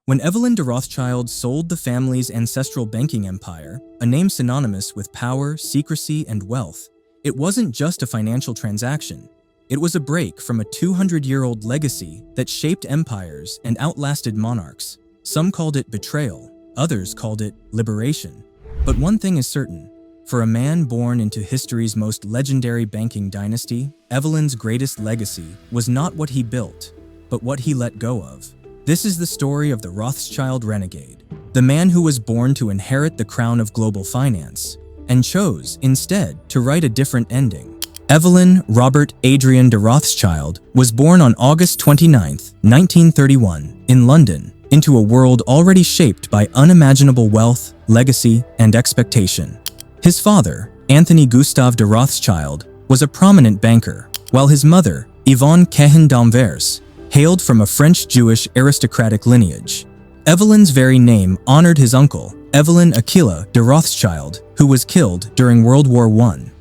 When Evelyn de Rothschild sold the family's ancestral banking empire, a name synonymous with power, secrecy, and wealth, it wasn't just a financial transaction. It was a break from a 200-year-old legacy that shaped empires and outlasted monarchs. Some called it betrayal, others called it liberation. But one thing is certain. For a man born into history's most legendary banking dynasty, Evelyn's greatest legacy was not what he built, but what he let go of. This is the story of the Rothschild renegade, the man who was born to inherit the crown of global finance, and chose, instead, to write a different ending. Evelyn Robert Adrian de Rothschild was born on August 29, 1931, in London, into a world already shaped by unimaginable wealth, legacy, and expectation. His father, Anthony Gustave de Rothschild, was a prominent banker, while his mother, Yvonne Cahen d'Anvers, hailed from a French-Jewish aristocratic lineage. Evelyn's very name honored his uncle, Evelyn Aquila de Rothschild, who was killed during World War I.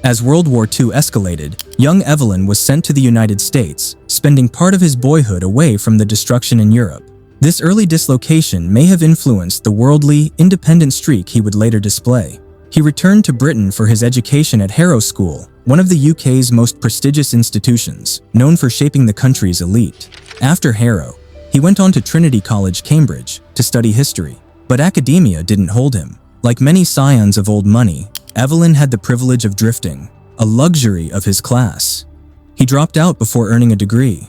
As World War II escalated, young Evelyn was sent to the United States, spending part of his boyhood away from the destruction in Europe. This early dislocation may have influenced the worldly, independent streak he would later display. He returned to Britain for his education at Harrow School, one of the UK's most prestigious institutions, known for shaping the country's elite. After Harrow, he went on to Trinity College, Cambridge, to study history. But academia didn't hold him. Like many scions of old money, Evelyn had the privilege of drifting, a luxury of his class. He dropped out before earning a degree.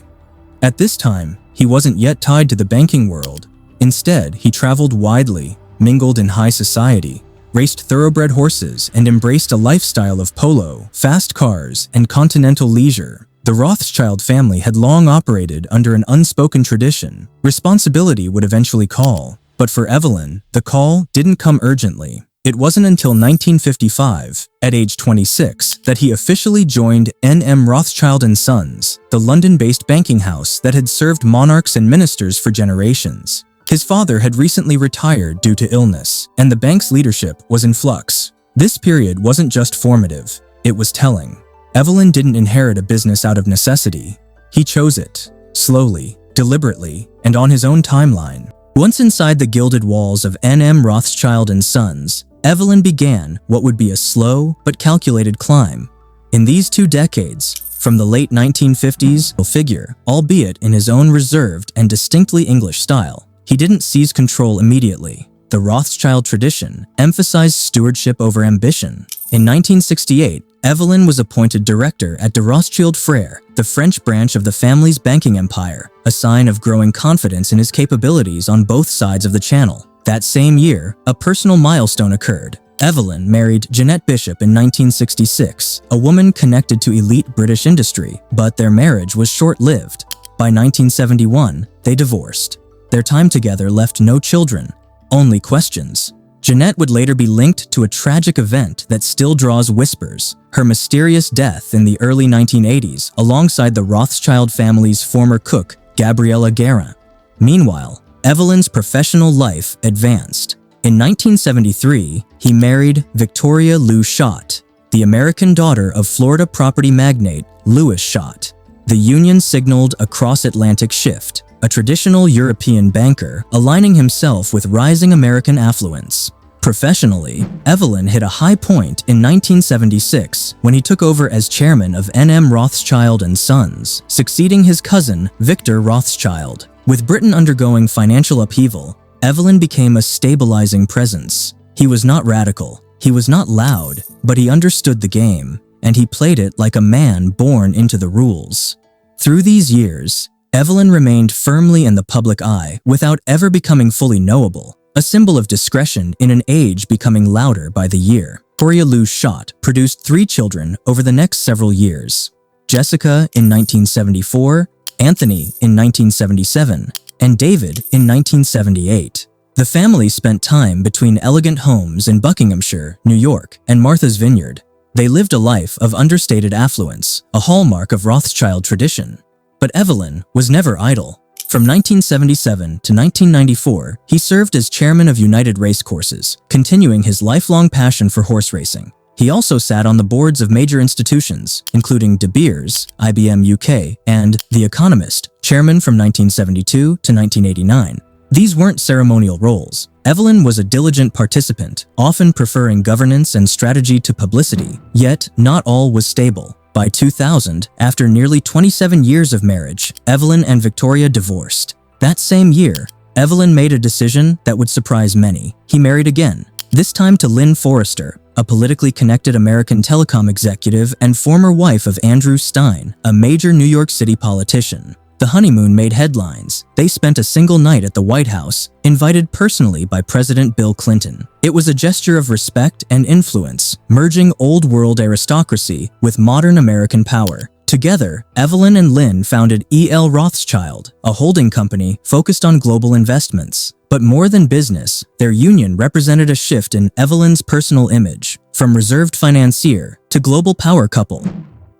At this time, he wasn't yet tied to the banking world. Instead, he traveled widely, mingled in high society, raced thoroughbred horses, and embraced a lifestyle of polo, fast cars, and continental leisure. The Rothschild family had long operated under an unspoken tradition. Responsibility would eventually call. But for Evelyn, the call didn't come urgently. It wasn't until 1955, at age 26, that he officially joined N.M. Rothschild & Sons, the London-based banking house that had served monarchs and ministers for generations. His father had recently retired due to illness, and the bank's leadership was in flux. This period wasn't just formative, it was telling. Evelyn didn't inherit a business out of necessity. He chose it, slowly, deliberately, and on his own timeline. Once inside the gilded walls of N.M. Rothschild & Sons, Evelyn began what would be a slow but calculated climb. In these 2 decades, from the late 1950s, he'll figure, albeit in his own reserved and distinctly English style. He didn't seize control immediately. The Rothschild tradition emphasized stewardship over ambition. In 1968, Evelyn was appointed director at de Rothschild Frères, the French branch of the family's banking empire, a sign of growing confidence in his capabilities on both sides of the channel. That same year, a personal milestone occurred. Evelyn married Jeanette Bishop in 1966, a woman connected to elite British industry, but their marriage was short-lived. By 1971, they divorced. Their time together left no children, only questions. Jeanette would later be linked to a tragic event that still draws whispers, her mysterious death in the early 1980s alongside the Rothschild family's former cook, Gabriella Guérin. Meanwhile, Evelyn's professional life advanced. In 1973, he married Victoria Lou Schott, the American daughter of Florida property magnate Louis Schott. The union signaled a cross-Atlantic shift, a traditional European banker aligning himself with rising American affluence. Professionally, Evelyn hit a high point in 1976 when he took over as chairman of N.M. Rothschild & Sons, succeeding his cousin Victor Rothschild. With Britain undergoing financial upheaval, Evelyn became a stabilizing presence. He was not radical, he was not loud, but he understood the game, and he played it like a man born into the rules. Through these years, Evelyn remained firmly in the public eye without ever becoming fully knowable, a symbol of discretion in an age becoming louder by the year. Victoria Lou Schott produced 3 children over the next several years: Jessica in 1974, Anthony in 1977, and David in 1978. The family spent time between elegant homes in Buckinghamshire, New York, and Martha's Vineyard. They lived a life of understated affluence, a hallmark of Rothschild tradition. But Evelyn was never idle. From 1977 to 1994, he served as chairman of United Racecourses, continuing his lifelong passion for horse racing. He also sat on the boards of major institutions, including De Beers, IBM UK, and The Economist, chairman from 1972 to 1989. These weren't ceremonial roles. Evelyn was a diligent participant, often preferring governance and strategy to publicity. Yet, not all was stable. By 2000, after nearly 27 years of marriage, Evelyn and Victoria divorced. That same year, Evelyn made a decision that would surprise many. He married again, this time to Lynn Forrester, a politically connected American telecom executive and former wife of Andrew Stein, a major New York City politician. The honeymoon made headlines. They spent a single night at the White House, invited personally by President Bill Clinton. It was a gesture of respect and influence, merging old-world aristocracy with modern American power. Together, Evelyn and Lynn founded E.L. Rothschild, a holding company focused on global investments. But more than business, their union represented a shift in Evelyn's personal image, from reserved financier to global power couple.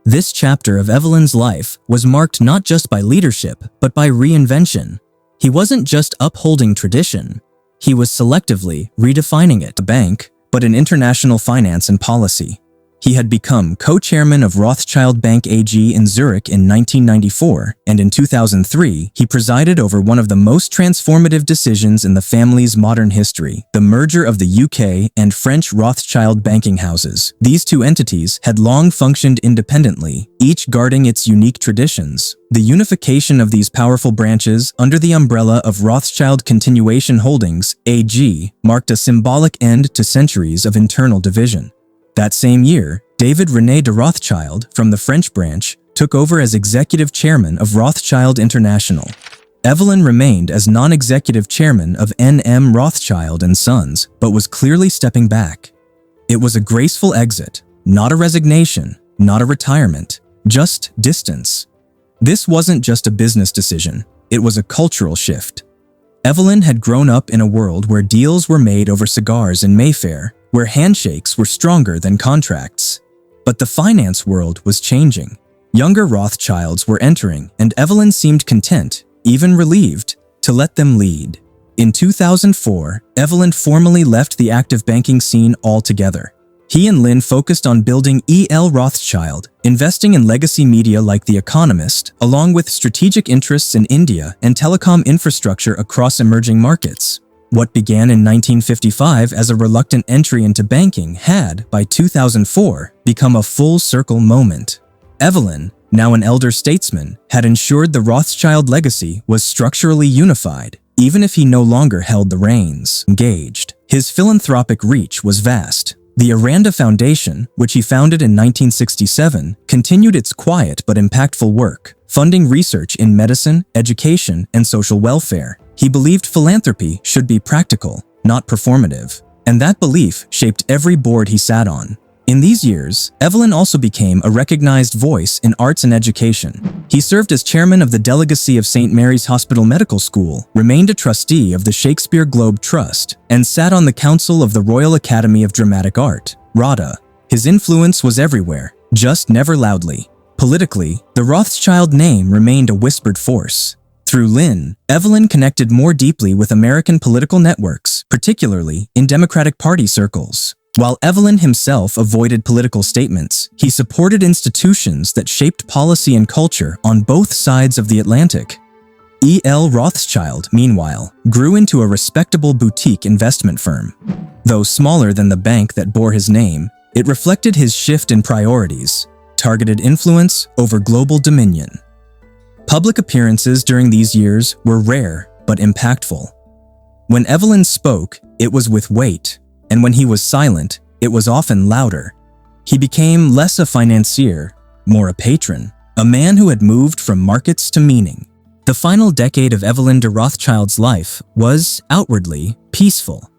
This chapter of Evelyn's life was marked not just by leadership, but by reinvention. He wasn't just upholding tradition, he was selectively redefining it. A bank, but in international finance and policy. He had become co-chairman of Rothschild Bank AG in Zurich in 1994, and in 2003, he presided over one of the most transformative decisions in the family's modern history, the merger of the UK and French Rothschild banking houses. These two entities had long functioned independently, each guarding its unique traditions. The unification of these powerful branches under the umbrella of Rothschild Continuation Holdings, AG, marked a symbolic end to centuries of internal division. That same year, David René de Rothschild, from the French branch, took over as executive chairman of Rothschild International. Evelyn remained as non-executive chairman of N.M. Rothschild & Sons, but was clearly stepping back. It was a graceful exit, not a resignation, not a retirement, just distance. This wasn't just a business decision, it was a cultural shift. Evelyn had grown up in a world where deals were made over cigars in Mayfair, where handshakes were stronger than contracts. But the finance world was changing. Younger Rothschilds were entering, and Evelyn seemed content, even relieved, to let them lead. In 2004, Evelyn formally left the active banking scene altogether. He and Lynn focused on building E.L. Rothschild, investing in legacy media like The Economist, along with strategic interests in India and telecom infrastructure across emerging markets. What began in 1955 as a reluctant entry into banking had, by 2004, become a full-circle moment. Evelyn, now an elder statesman, had ensured the Rothschild legacy was structurally unified, even if he no longer held the reins. Engaged. His philanthropic reach was vast. The Aranda Foundation, which he founded in 1967, continued its quiet but impactful work, funding research in medicine, education, and social welfare. He believed philanthropy should be practical, not performative, and that belief shaped every board he sat on. In these years, Evelyn also became a recognized voice in arts and education. He served as chairman of the delegacy of St. Mary's Hospital Medical School, remained a trustee of the Shakespeare Globe Trust, and sat on the council of the Royal Academy of Dramatic Art, RADA. His influence was everywhere, just never loudly. Politically, the Rothschild name remained a whispered force. Through Lynn, Evelyn connected more deeply with American political networks, particularly in Democratic Party circles. While Evelyn himself avoided political statements, he supported institutions that shaped policy and culture on both sides of the Atlantic. E.L. Rothschild, meanwhile, grew into a respectable boutique investment firm. Though smaller than the bank that bore his name, it reflected his shift in priorities, targeted influence over global dominion. Public appearances during these years were rare but impactful. When Evelyn spoke, it was with weight, and when he was silent, it was often louder. He became less a financier, more a patron, a man who had moved from markets to meaning. The final decade of Evelyn de Rothschild's life was, outwardly, peaceful.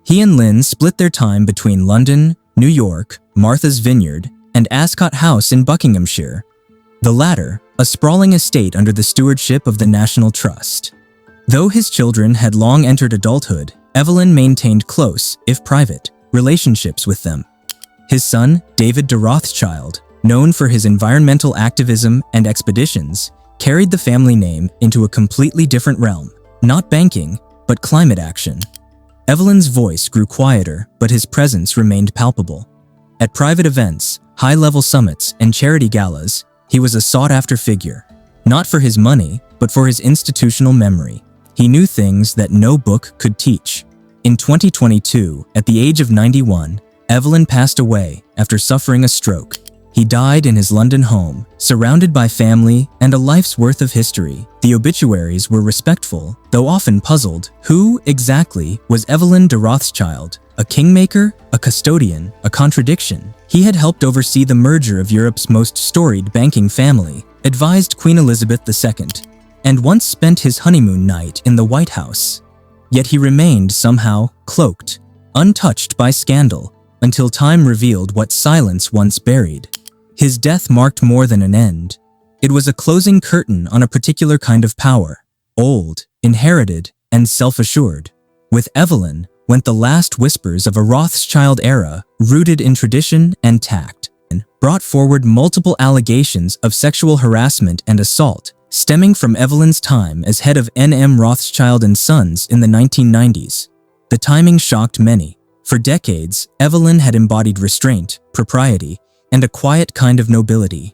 He and Lynn split their time between London, New York, Martha's Vineyard, and Ascot House in Buckinghamshire. The latter, a sprawling estate under the stewardship of the National Trust. Though his children had long entered adulthood, Evelyn maintained close, if private, relationships with them. His son, David de Rothschild, known for his environmental activism and expeditions, carried the family name into a completely different realm, not banking, but climate action. Evelyn's voice grew quieter, but his presence remained palpable. At private events, high-level summits, and charity galas, he was a sought-after figure, not for his money, but for his institutional memory. He knew things that no book could teach. In 2022, at the age of 91, Evelyn passed away after suffering a stroke. He died in his London home, surrounded by family and a life's worth of history. The obituaries were respectful, though often puzzled. Who, exactly, was Evelyn de Rothschild? A kingmaker? A custodian? A contradiction? He had helped oversee the merger of Europe's most storied banking family, advised Queen Elizabeth II, and once spent his honeymoon night in the White House. Yet he remained somehow cloaked, untouched by scandal, until time revealed what silence once buried. His death marked more than an end. It was a closing curtain on a particular kind of power, old, inherited, and self-assured. With Evelyn went the last whispers of a Rothschild era rooted in tradition and tact, and brought forward multiple allegations of sexual harassment and assault, stemming from Evelyn's time as head of N.M. Rothschild & Sons in the 1990s. The timing shocked many. For decades, Evelyn had embodied restraint, propriety, and a quiet kind of nobility.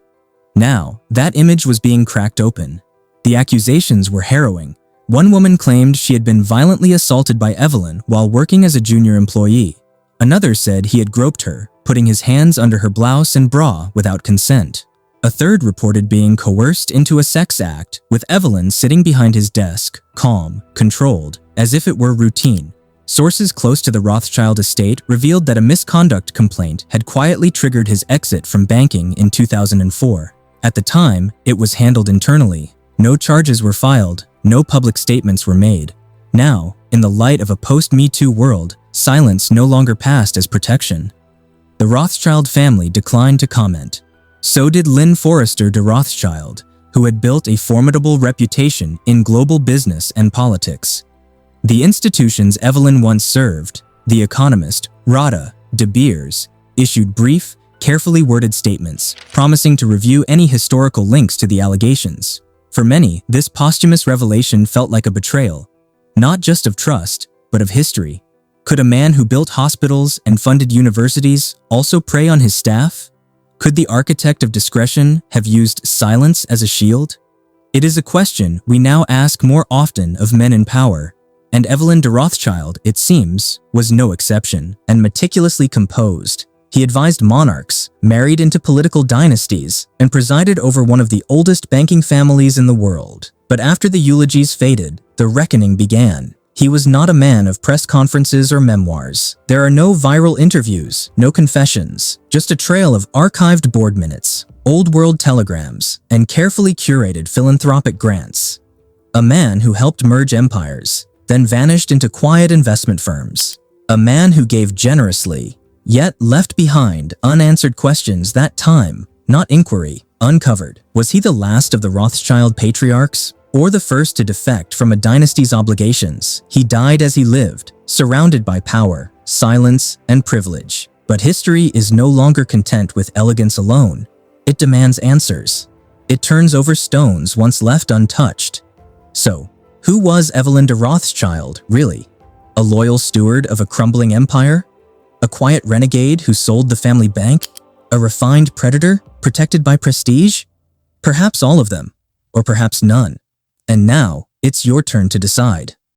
Now, that image was being cracked open. The accusations were harrowing. One woman claimed she had been violently assaulted by Evelyn while working as a junior employee. Another said he had groped her, putting his hands under her blouse and bra without consent. A third reported being coerced into a sex act, with Evelyn sitting behind his desk, calm, controlled, as if it were routine. Sources close to the Rothschild estate revealed that a misconduct complaint had quietly triggered his exit from banking in 2004. At the time, it was handled internally. No charges were filed, no public statements were made. Now, in the light of a post-Me Too world, silence no longer passed as protection. The Rothschild family declined to comment. So did Lynn Forrester de Rothschild, who had built a formidable reputation in global business and politics. The institutions Evelyn once served, The Economist, Rada, De Beers, issued brief, carefully worded statements, promising to review any historical links to the allegations. For many, this posthumous revelation felt like a betrayal, not just of trust, but of history. Could a man who built hospitals and funded universities also prey on his staff? Could the architect of discretion have used silence as a shield? It is a question we now ask more often of men in power. And Evelyn de Rothschild, it seems, was no exception, and meticulously composed. He advised monarchs, married into political dynasties, and presided over one of the oldest banking families in the world. But after the eulogies faded, the reckoning began. He was not a man of press conferences or memoirs. There are no viral interviews, no confessions, just a trail of archived board minutes, old-world telegrams, and carefully curated philanthropic grants. A man who helped merge empires, then vanished into quiet investment firms. A man who gave generously, yet left behind unanswered questions that time, not inquiry, uncovered. Was he the last of the Rothschild patriarchs, or the first to defect from a dynasty's obligations? He died as he lived, surrounded by power, silence, and privilege. But history is no longer content with elegance alone. It demands answers. It turns over stones once left untouched. So, who was Evelyn de Rothschild, really? A loyal steward of a crumbling empire? A quiet renegade who sold the family bank? A refined predator, protected by prestige? Perhaps all of them, or perhaps none. And now, it's your turn to decide.